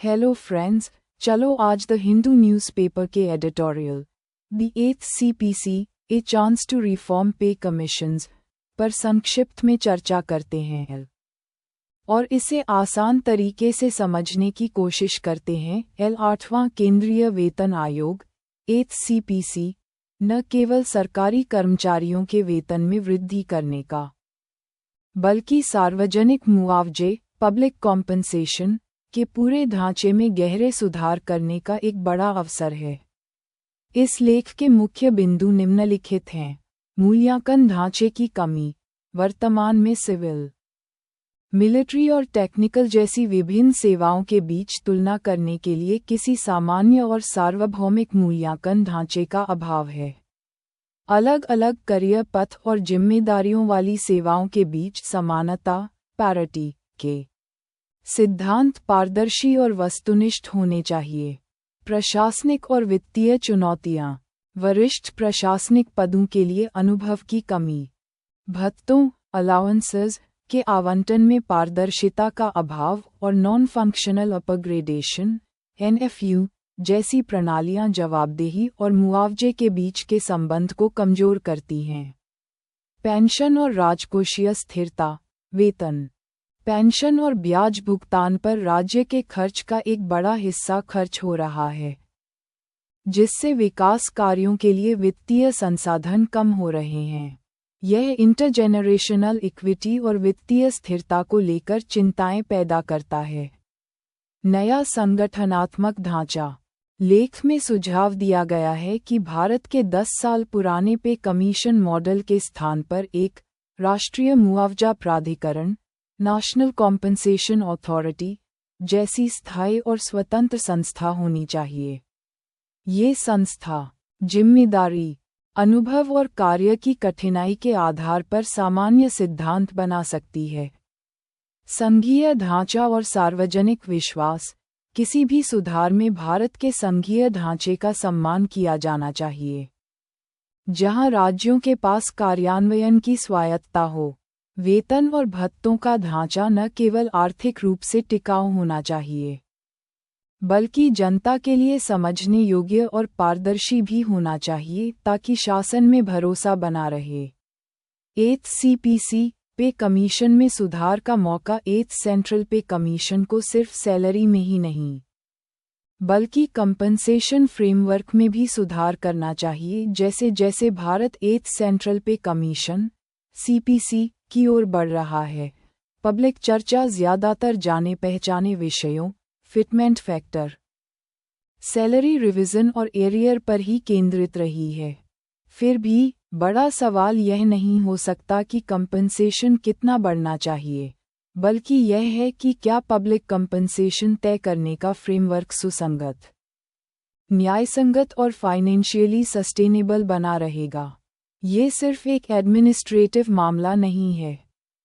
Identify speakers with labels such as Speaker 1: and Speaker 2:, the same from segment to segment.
Speaker 1: Hello friends, चलो आज the Hindu newspaper के editorial the 8th CPC a chance to reform pay commissions पर संक्षिप्त में चर्चा करते हैं और इसे आसान तरीके से समझने की कोशिश करते हैं। 8वां केंद्रीय वेतन आयोग 8th CPC न केवल सरकारी कर्मचारियों के वेतन में वृद्धि करने का बल्कि सार्वजनिक मुआवजे पब्लिक कॉम्पनसेशन के पूरे ढांचे में गहरे सुधार करने का एक बड़ा अवसर है। इस लेख के मुख्य बिंदु निम्नलिखित हैं। मूल्यांकन ढांचे की कमी, वर्तमान में सिविल, मिलिट्री और टेक्निकल जैसी विभिन्न सेवाओं के बीच तुलना करने के लिए किसी सामान्य और सार्वभौमिक मूल्यांकन ढांचे का अभाव है। अलग अलग करियर पथ और जिम्मेदारियों वाली सेवाओं के बीच समानता पैरिटी के सिद्धांत पारदर्शी और वस्तुनिष्ठ होने चाहिए। प्रशासनिक और वित्तीय चुनौतियां, वरिष्ठ प्रशासनिक पदों के लिए अनुभव की कमी, भत्तों अलाउंसेस के आवंटन में पारदर्शिता का अभाव और नॉन फंक्शनल अपग्रेडेशन NFU जैसी प्रणालियां जवाबदेही और मुआवजे के बीच के संबंध को कमजोर करती हैं। पेंशन और राजकोषीय स्थिरता, वेतन, पेंशन और ब्याज भुगतान पर राज्य के खर्च का एक बड़ा हिस्सा खर्च हो रहा है, जिससे विकास कार्यों के लिए वित्तीय संसाधन कम हो रहे हैं। यह इंटरजेनरेशनल इक्विटी और वित्तीय स्थिरता को लेकर चिंताएं पैदा करता है। नया संगठनात्मक ढांचा, लेख में सुझाव दिया गया है कि भारत के 10 साल पुराने पे कमीशन मॉडल के स्थान पर एक राष्ट्रीय मुआवजा प्राधिकरण नेशनल कॉम्पनसेशन अथॉरिटी जैसी स्थायी और स्वतंत्र संस्था होनी चाहिए। ये संस्था जिम्मेदारी, अनुभव और कार्य की कठिनाई के आधार पर सामान्य सिद्धांत बना सकती है। संघीय ढांचा और सार्वजनिक विश्वास, किसी भी सुधार में भारत के संघीय ढांचे का सम्मान किया जाना चाहिए, जहां राज्यों के पास कार्यान्वयन की स्वायत्ता हो। वेतन और भत्तों का ढांचा न केवल आर्थिक रूप से टिकाऊ होना चाहिए, बल्कि जनता के लिए समझने योग्य और पारदर्शी भी होना चाहिए ताकि शासन में भरोसा बना रहे। 8th CPC पे कमीशन में सुधार का मौका 8th सेंट्रल पे कमीशन को सिर्फ सैलरी में ही नहीं, बल्कि कंपनसेशन फ्रेमवर्क में भी सुधार करना चाहिए। जैसे जैसे भारत 8th सेंट्रल पे कमीशन CPC की ओर बढ़ रहा है, पब्लिक चर्चा ज्यादातर जाने पहचाने विषयों फिटमेंट फैक्टर, सैलरी रिवीजन और एरियर पर ही केंद्रित रही है। फिर भी बड़ा सवाल यह नहीं हो सकता कि कंपनसेशन कितना बढ़ना चाहिए, बल्कि यह है कि क्या पब्लिक कंपनसेशन तय करने का फ्रेमवर्क सुसंगत, न्यायसंगत और फाइनेंशियली सस्टेनेबल बना रहेगा। ये सिर्फ एक एडमिनिस्ट्रेटिव मामला नहीं है।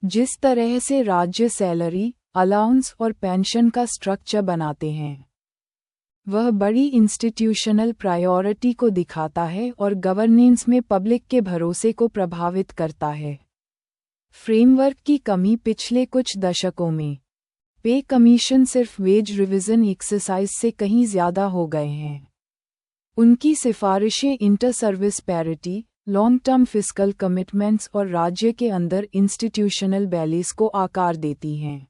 Speaker 1: जिस तरह से राज्य सैलरी, अलाउंस और पेंशन का स्ट्रक्चर बनाते हैं, वह बड़ी इंस्टीट्यूशनल प्रायोरिटी को दिखाता है और गवर्नेंस में पब्लिक के भरोसे को प्रभावित करता है। फ्रेमवर्क की कमी पिछले कुछ दशकों में पे कमीशन सिर्फ वेज रिवीजन एक्सरसाइज से कहीं ज्यादा हो गए हैं। उनकी सिफारिशें inter service parity, long term fiscal commitments और राज्य के अंदर इंस्टीट्यूशनल बैलेंस को आकार देती हैं।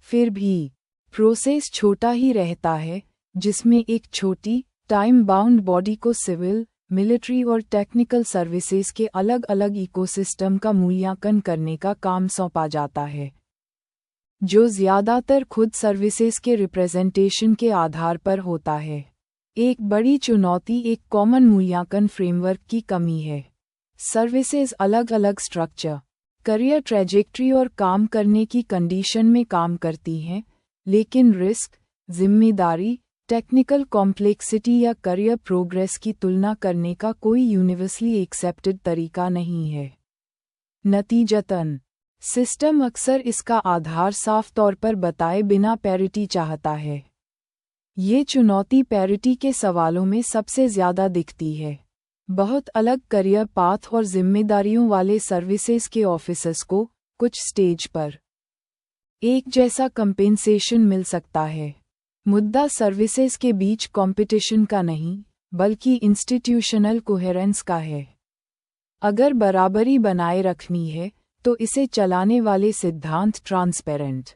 Speaker 1: फिर भी प्रोसेस छोटा ही रहता है, जिसमें एक छोटी टाइम बाउंड बॉडी को सिविल, मिलिट्री और टेक्निकल सर्विसेज के अलग अलग इकोसिस्टम का मूल्यांकन करने का काम सौंपा जाता है, जो ज्यादातर खुद सर्विसेज के रिप्रेजेंटेशन के आधार पर होता है। एक बड़ी चुनौती एक कॉमन मूल्यांकन फ्रेमवर्क की कमी है। सर्विसेज अलग अलग स्ट्रक्चर, करियर ट्रैजेक्टरी और काम करने की कंडीशन में काम करती हैं, लेकिन रिस्क, जिम्मेदारी, टेक्निकल कॉम्प्लेक्सिटी या करियर प्रोग्रेस की तुलना करने का कोई यूनिवर्सली एक्सेप्टेड तरीका नहीं है। नतीजतन, सिस्टम अक्सर इसका आधार साफ तौर पर बताए बिना पैरिटी चाहता है। ये चुनौती पैरिटी के सवालों में सबसे ज्यादा दिखती है। बहुत अलग करियर पाथ और जिम्मेदारियों वाले सर्विसेज के ऑफिसर्स को कुछ स्टेज पर एक जैसा कंपेंसेशन मिल सकता है, मुद्दा सर्विसेज के बीच कंपटीशन का नहीं, बल्कि इंस्टीट्यूशनल कोहेरेंस का है। अगर बराबरी बनाए रखनी है, तो इसे चलाने वाले सिद्धांत ट्रांसपेरेंट,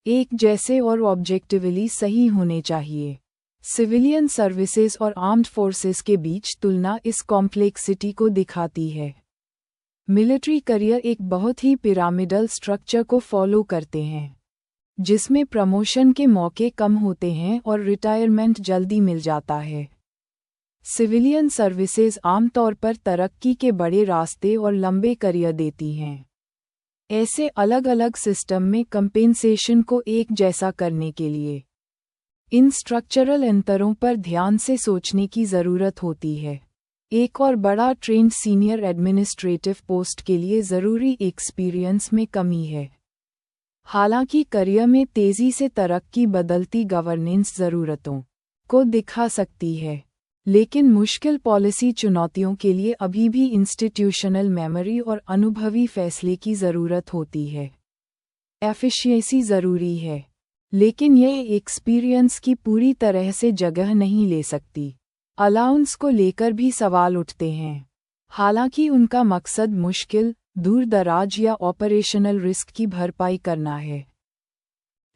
Speaker 1: एक जैसे और ऑब्जेक्टिवली सही होने चाहिए। सिविलियन सर्विसेज और आर्म्ड फोर्सेस के बीच तुलना इस कॉम्प्लेक्सिटी को दिखाती है। मिलिट्री करियर एक बहुत ही पिरामिडल स्ट्रक्चर को फॉलो करते हैं, जिसमें प्रमोशन के मौके कम होते हैं और रिटायरमेंट जल्दी मिल जाता है। सिविलियन सर्विसेज आमतौर पर तरक्की के बड़े रास्ते और लंबे करियर देती हैं। ऐसे अलग अलग सिस्टम में कंपेंसेशन को एक जैसा करने के लिए इन स्ट्रक्चरल अंतरों पर ध्यान से सोचने की ज़रूरत होती है। एक और बड़ा ट्रेंड सीनियर एडमिनिस्ट्रेटिव पोस्ट के लिए ज़रूरी एक्सपीरियंस में कमी है। हालांकि करियर में तेज़ी से तरक्की बदलती गवर्नेंस ज़रूरतों को दिखा सकती है, लेकिन मुश्किल पॉलिसी चुनौतियों के लिए अभी भी इंस्टीट्यूशनल मेमोरी और अनुभवी फैसले की ज़रूरत होती है। एफिशिएंसी ज़रूरी है, लेकिन यह एक्सपीरियंस की पूरी तरह से जगह नहीं ले सकती। अलाउंस को लेकर भी सवाल उठते हैं, हालांकि उनका मकसद मुश्किल, दूर दराज या ऑपरेशनल रिस्क की भरपाई करना है।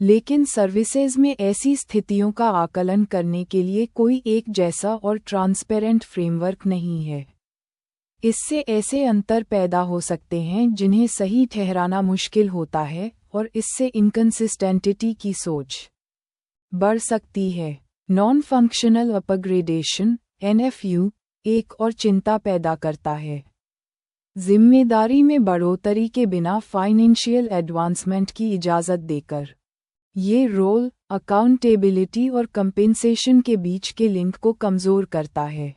Speaker 1: लेकिन सर्विसेज में ऐसी स्थितियों का आकलन करने के लिए कोई एक जैसा और ट्रांसपेरेंट फ्रेमवर्क नहीं है। इससे ऐसे अंतर पैदा हो सकते हैं जिन्हें सही ठहराना मुश्किल होता है, और इससे इनकंसिस्टेंटिटी की सोच बढ़ सकती है। नॉन फंक्शनल अपग्रेडेशन (NFU) एक और चिंता पैदा करता है। जिम्मेदारी में बढ़ोतरी के बिना फाइनेंशियल एडवांसमेंट की इजाज़त देकर ये रोल, अकाउंटेबिलिटी और कंपेंसेशन के बीच के लिंक को कमज़ोर करता है।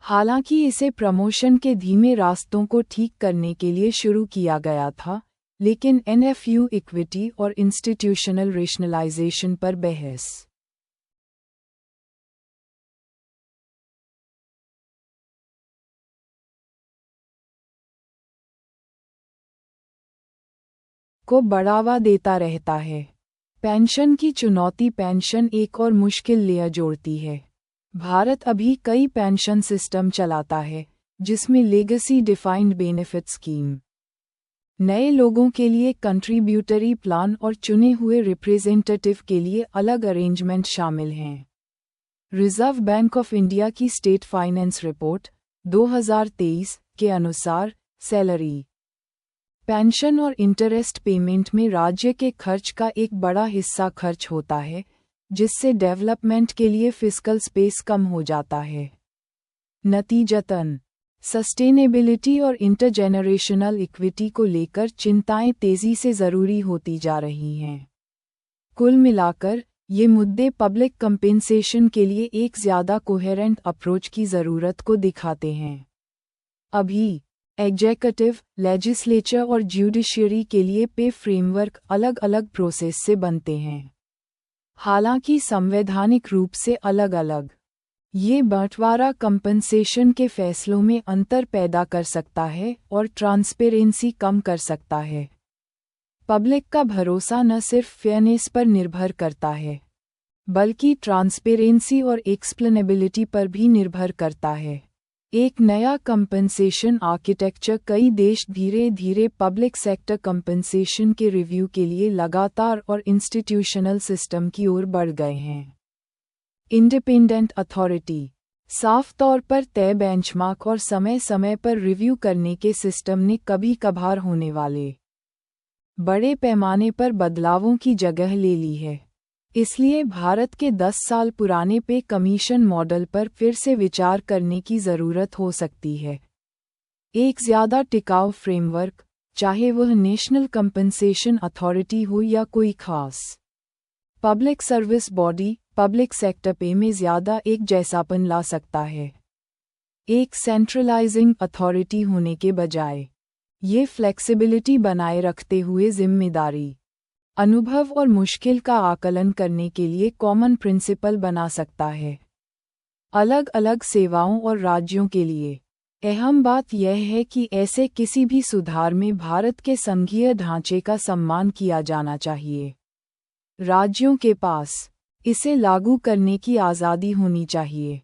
Speaker 1: हालांकि इसे प्रमोशन के धीमे रास्तों को ठीक करने के लिए शुरू किया गया था, लेकिन NFU इक्विटी और इंस्टीट्यूशनल रेशनलाइजेशन पर बहस को बढ़ावा देता रहता है। पेंशन की चुनौती पेंशन एक और मुश्किल लेयर जोड़ती है। भारत अभी कई पेंशन सिस्टम चलाता है, जिसमें लेगेसी डिफाइंड बेनिफिट स्कीम, नए लोगों के लिए कंट्रीब्यूटरी प्लान और चुने हुए रिप्रेजेंटेटिव के लिए अलग अरेंजमेंट शामिल हैं। रिजर्व बैंक ऑफ इंडिया की स्टेट फाइनेंस रिपोर्ट 2023 के अनुसार सैलरी, पेंशन और इंटरेस्ट पेमेंट में राज्य के खर्च का एक बड़ा हिस्सा खर्च होता है, जिससे डेवलपमेंट के लिए फिस्कल स्पेस कम हो जाता है। नतीजतन, सस्टेनेबिलिटी और इंटरजेनरेशनल इक्विटी को लेकर चिंताएं तेजी से ज़रूरी होती जा रही हैं। कुल मिलाकर, ये मुद्दे पब्लिक कंपेंसेशन के लिए एक ज़्यादा कोहेरेंट अप्रोच की ज़रूरत को दिखाते हैं। अभी एग्जीक्यूटिव, लेजिस्लेचर और ज्यूडिशियरी के लिए पे फ्रेमवर्क अलग अलग प्रोसेस से बनते हैं, हालांकि संवैधानिक रूप से अलग अलग। ये बंटवारा कंपनसेशन के फैसलों में अंतर पैदा कर सकता है और ट्रांसपेरेंसी कम कर सकता है। पब्लिक का भरोसा न सिर्फ फेयरनेस पर निर्भर करता है, बल्कि ट्रांसपेरेंसी और एक्सप्लेनेबिलिटी पर भी निर्भर करता है। एक नया कंपनसेशन आर्किटेक्चर कई देश धीरे धीरे पब्लिक सेक्टर कंपनसेशन के रिव्यू के लिए लगातार और इंस्टीट्यूशनल सिस्टम की ओर बढ़ गए हैं। इंडिपेंडेंट अथॉरिटी, साफ तौर पर तय बेंचमार्क और समय समय पर रिव्यू करने के सिस्टम ने कभी कभार होने वाले बड़े पैमाने पर बदलावों की जगह ले ली है। इसलिए भारत के 10 साल पुराने पे कमीशन मॉडल पर फिर से विचार करने की ज़रूरत हो सकती है। एक ज़्यादा टिकाऊ फ्रेमवर्क, चाहे वह नेशनल कंपनसेशन अथॉरिटी हो या कोई खास public service body, public sector पे में ज़्यादा एक जैसापन ला सकता है। एक सेंट्रलाइजिंग अथॉरिटी होने के बजाय ये फ्लेक्सिबिलिटी बनाए रखते हुए जिम्मेदारी, अनुभव और मुश्किल का आकलन करने के लिए कॉमन प्रिंसिपल बना सकता है। अलग अलग सेवाओं और राज्यों के लिए अहम बात यह है कि ऐसे किसी भी सुधार में भारत के संघीय ढांचे का सम्मान किया जाना चाहिए। राज्यों के पास इसे लागू करने की आज़ादी होनी चाहिए,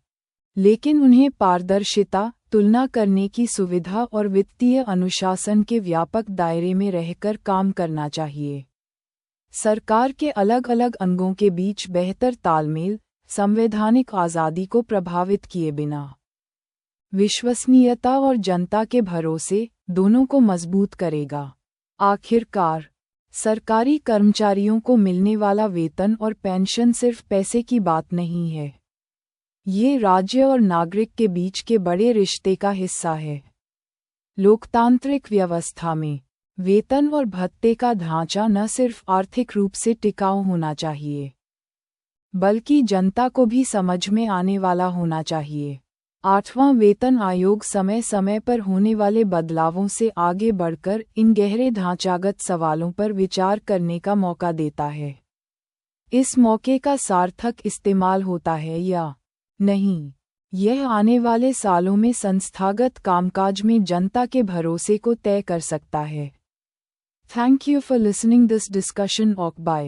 Speaker 1: लेकिन उन्हें पारदर्शिता, तुलना करने की सुविधा और वित्तीय अनुशासन के व्यापक दायरे में रहकर काम करना चाहिए। सरकार के अलग अलग अंगों के बीच बेहतर तालमेल संवैधानिक आज़ादी को प्रभावित किए बिना विश्वसनीयता और जनता के भरोसे दोनों को मजबूत करेगा। आखिरकार, सरकारी कर्मचारियों को मिलने वाला वेतन और पेंशन सिर्फ पैसे की बात नहीं है। ये राज्य और नागरिक के बीच के बड़े रिश्ते का हिस्सा है। लोकतांत्रिक व्यवस्था में वेतन और भत्ते का ढांचा न सिर्फ आर्थिक रूप से टिकाऊ होना चाहिए, बल्कि जनता को भी समझ में आने वाला होना चाहिए। 8वां वेतन आयोग समय समय पर होने वाले बदलावों से आगे बढ़कर इन गहरे ढांचागत सवालों पर विचार करने का मौका देता है। इस मौके का सार्थक इस्तेमाल होता है या नहीं, यह आने वाले सालों में संस्थागत कामकाज में जनता के भरोसे को तय कर सकता है। Thank you for listening this discussion by